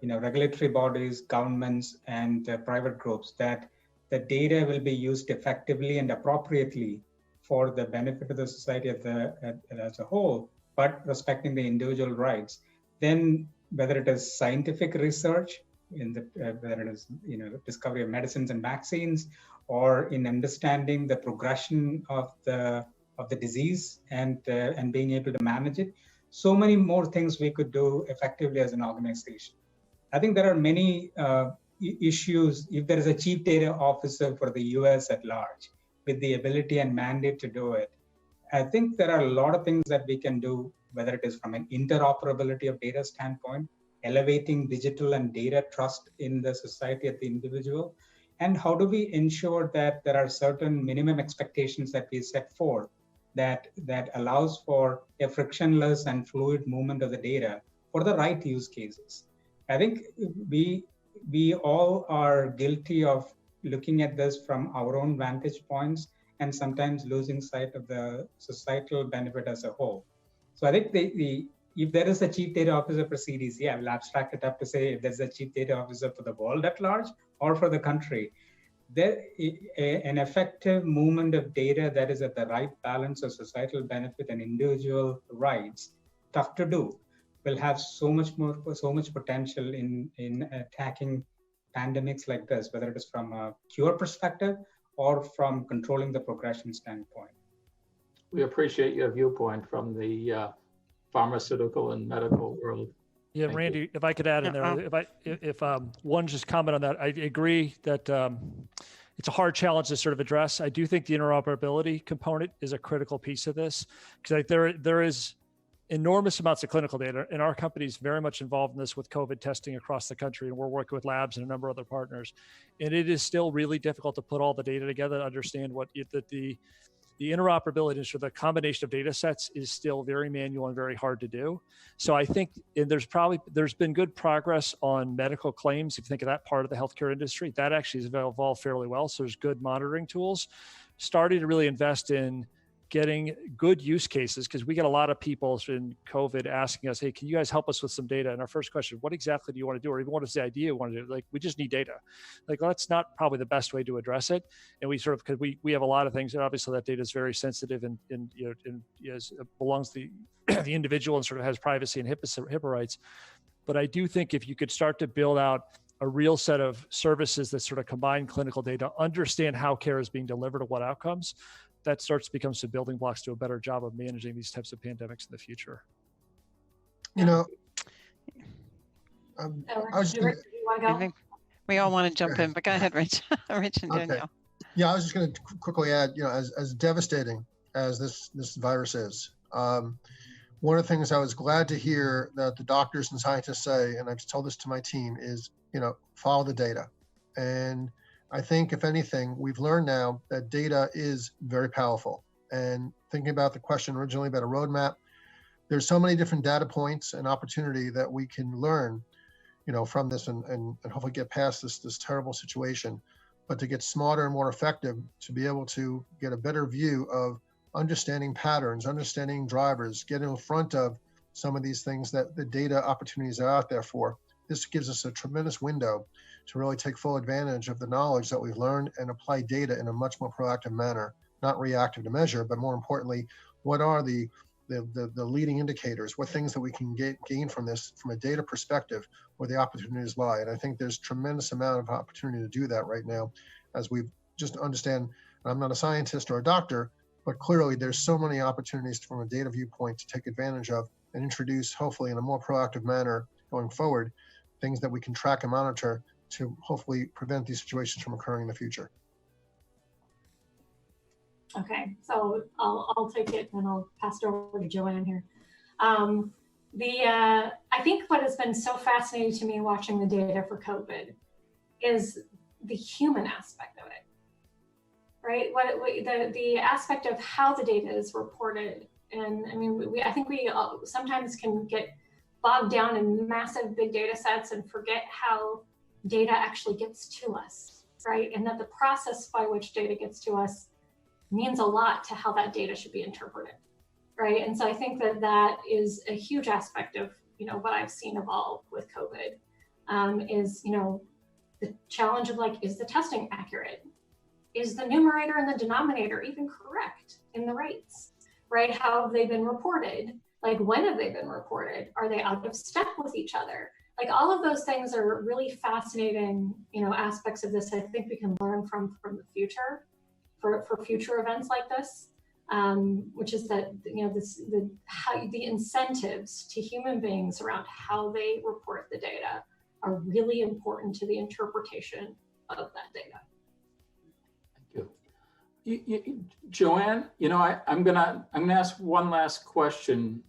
regulatory bodies, governments, and private groups, that the data will be used effectively and appropriately for the benefit of the society as a whole, but respecting the individual rights. Then, whether it is scientific research, whether it is discovery of medicines and vaccines, or in understanding the progression of the disease and being able to manage it, so many more things we could do effectively as an organization. I think there are many issues. If there is a chief data officer for the US at large with the ability and mandate to do it, I think there are a lot of things that we can do, whether it is from an interoperability of data standpoint, elevating digital and data trust in the society at the individual, and how do we ensure that there are certain minimum expectations that we set forth that allows for a frictionless and fluid movement of the data for the right use cases. I think we all are guilty of looking at this from our own vantage points and sometimes losing sight of the societal benefit as a whole. So I think if there is a chief data officer for CDC, I will abstract it up to say if there's a chief data officer for the world at large or for the country, an effective movement of data that is at the right balance of societal benefit and individual rights, tough to do, will have so much potential in attacking pandemics like this, whether it is from a cure perspective or from controlling the progression standpoint. We appreciate your viewpoint from the pharmaceutical and medical world. Yeah, Thank Randy, you. if I could add in there, if one just comment on that, I agree that it's a hard challenge to sort of address. I do think the interoperability component is a critical piece of this, because there is enormous amounts of clinical data, and our company is very much involved in this with COVID testing across the country, and we're working with labs and a number of other partners. And it is still really difficult to put all the data together to understand what the interoperability and sort of the combination of data sets is still very manual and very hard to do. So I think there's been good progress on medical claims. If you think of that part of the healthcare industry, that actually has evolved fairly well. So there's good monitoring tools. Starting to really invest in getting good use cases, because we get a lot of people in COVID asking us, hey, can you guys help us with some data? And our first question, what exactly do you want to do? Or even what is the idea you want to do? Like, we just need data. Like, well, that's not probably the best way to address it. And we sort of, because we have a lot of things, and obviously that data is very sensitive and it belongs to the individual and sort of has privacy and HIPAA rights. But I do think if you could start to build out a real set of services that sort of combine clinical data, understand how care is being delivered and what outcomes, that starts to become some building blocks to a better job of managing these types of pandemics in the future. You know, I think we all want to jump in, but go ahead, Rich. Rich and Danielle. Okay. Yeah, I was just going to quickly add, you know, as devastating as this virus is, one of the things I was glad to hear that the doctors and scientists say, and I've told this to my team, is, you know, follow the data. And I think, if anything, we've learned now that data is very powerful. And thinking about the question originally about a roadmap, there's so many different data points and opportunity that we can learn, you know, from this and hopefully get past this terrible situation, but to get smarter and more effective, to be able to get a better view of understanding patterns, understanding drivers, getting in front of some of these things that the data opportunities are out there for. This gives us a tremendous window to really take full advantage of the knowledge that we've learned and apply data in a much more proactive manner, not reactive to measure, but more importantly, what are the leading indicators, what things that we can gain from this from a data perspective, where the opportunities lie. And I think there's tremendous amount of opportunity to do that right now, as we just understand. I'm not a scientist or a doctor, but clearly there's so many opportunities from a data viewpoint to take advantage of and introduce, hopefully in a more proactive manner going forward, things that we can track and monitor to hopefully prevent these situations from occurring in the future. Okay, so I'll take it and I'll pass it over to JoAnn here. I think what has been so fascinating to me watching the data for COVID is the human aspect of it, right? The aspect of how the data is reported. And I mean, I think we sometimes can get bogged down in massive big data sets and forget how data actually gets to us, right? And that the process by which data gets to us means a lot to how that data should be interpreted, right? And so I think that is a huge aspect of, you know, what I've seen evolve with COVID, is, you know, the challenge of, like, is the testing accurate? Is the numerator and the denominator even correct in the rates, right? How have they been reported? Like, when have they been reported? Are they out of step with each other? Like, all of those things are really fascinating, you know, aspects of this I think we can learn from the future for future events like this, which is that, you know, the incentives to human beings around how they report the data are really important to the interpretation of that data. Thank you. JoAnn, you know, I'm gonna ask one last question,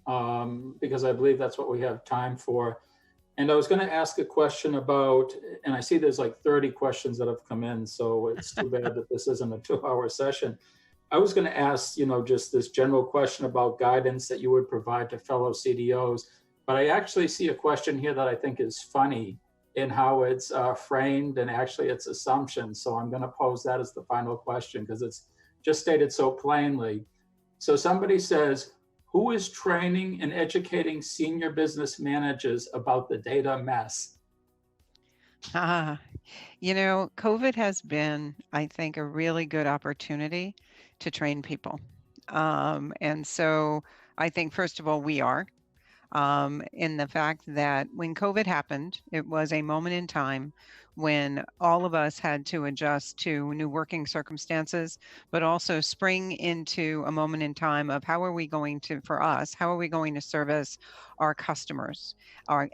because I believe that's what we have time for. And I was going to ask a question about, and I see there's like 30 questions that have come in, so it's too bad that this isn't a 2-hour session. I was going to ask, you know, just this general question about guidance that you would provide to fellow CDOs, but I actually see a question here that I think is funny in how it's framed and actually its assumptions. So I'm going to pose that as the final question because it's just stated so plainly. So somebody says, Who is training and educating senior business managers about the data mess? You know, COVID has been, I think, a really good opportunity to train people. And so I think, first of all, we are. In the fact that when COVID happened, it was a moment in time when all of us had to adjust to new working circumstances, but also spring into a moment in time of how are we going to, for us, how are we going to service our customers?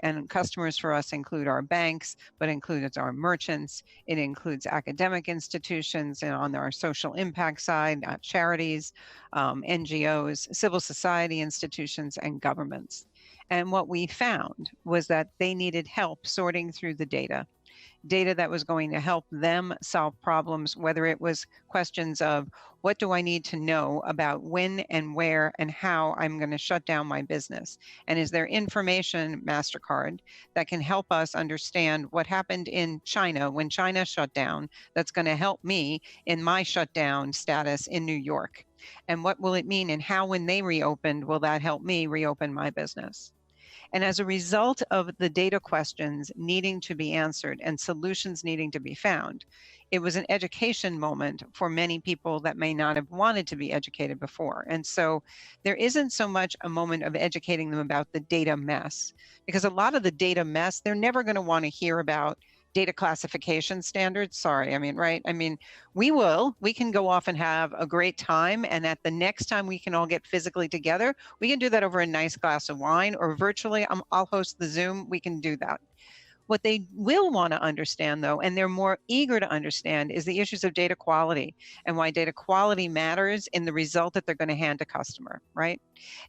And customers for us include our banks, but includes our merchants. It includes academic institutions and on our social impact side, charities, NGOs, civil society institutions, and governments. And what we found was that they needed help sorting through the data that was going to help them solve problems, whether it was questions of what do I need to know about when and where and how I'm going to shut down my business? And is there information, Mastercard, that can help us understand what happened in China when China shut down that's going to help me in my shutdown status in New York? And what will it mean and how, when they reopened, will that help me reopen my business? And as a result of the data questions needing to be answered and solutions needing to be found, it was an education moment for many people that may not have wanted to be educated before. And so there isn't so much a moment of educating them about the data mess, because a lot of the data mess, they're never going to want to hear about data classification standards. Sorry, I mean, right? I mean, we can go off and have a great time. And at the next time we can all get physically together, we can do that over a nice glass of wine or virtually. I'll host the Zoom. We can do that. What they will want to understand, though, and they're more eager to understand, is the issues of data quality and why data quality matters in the result that they're going to hand to customer, right?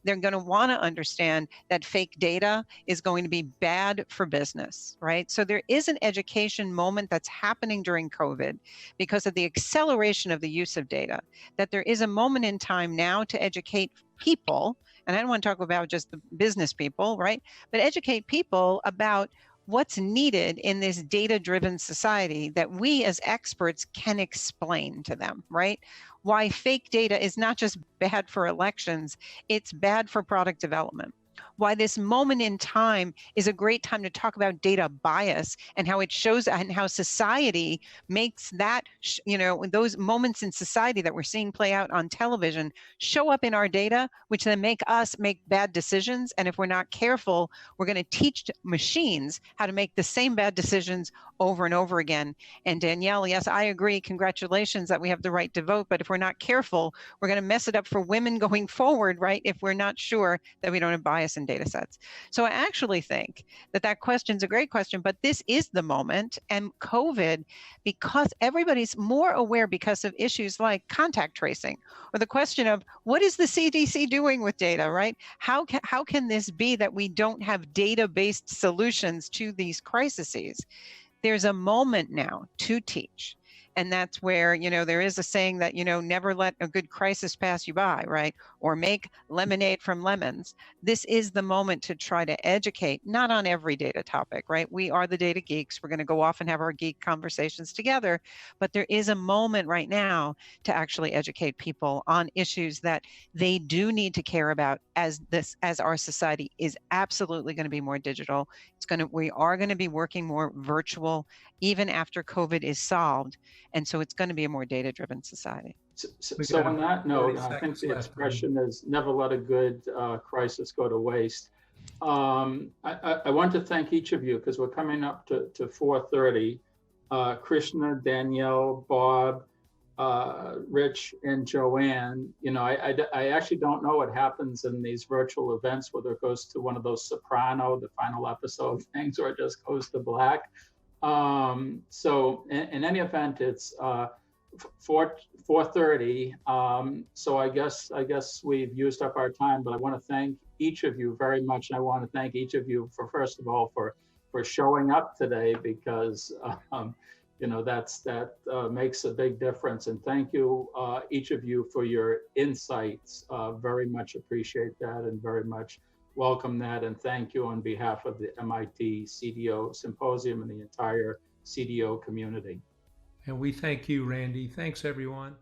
They're going to want to understand that fake data is going to be bad for business, right? So there is an education moment that's happening during COVID because of the acceleration of the use of data, that there is a moment in time now to educate people, and I don't want to talk about just the business people, right? But educate people about what's needed in this data-driven society that we as experts can explain to them, right? Why fake data is not just bad for elections, it's bad for product development. Why this moment in time is a great time to talk about data bias and how it shows and how society makes that, those moments in society that we're seeing play out on television show up in our data, which then make us make bad decisions. And if we're not careful, we're going to teach machines how to make the same bad decisions over and over again. And Danielle, yes, I agree. Congratulations that we have the right to vote. But if we're not careful, we're going to mess it up for women going forward, right? If we're not sure that we don't have bias in data sets. So I actually think that question's a great question, but this is the moment. And COVID, because everybody's more aware because of issues like contact tracing, or the question of what is the CDC doing with data, right? How can this be that we don't have data-based solutions to these crises? There's a moment now to teach. And that's where, there is a saying that, never let a good crisis pass you by, right? Or make lemonade from lemons. This is the moment to try to educate, not on every data topic, right? We are the data geeks. We're going to go off and have our geek conversations together. But there is a moment right now to actually educate people on issues that they do need to care about as our society is absolutely going to be more digital. We are going to be working more virtual even after COVID is solved. And so it's going to be a more data-driven society. So on that note, I think the expression is never let a good crisis go to waste. I want to thank each of you because we're coming up to 4:30. Krishna, Danielle, Bob, Rich, and JoAnn. I actually don't know what happens in these virtual events, whether it goes to one of those Soprano, the final episode things, or it just goes to black. So in any event, it's 4:30. So I guess we've used up our time, but I want to thank each of you very much. And I want to thank each of you for, first of all, for showing up today, because that makes a big difference. And thank you, each of you, for your insights. Very much appreciate that and very much welcome that, and thank you on behalf of the MIT CDO Symposium and the entire CDO community. And we thank you, Randy. Thanks, everyone.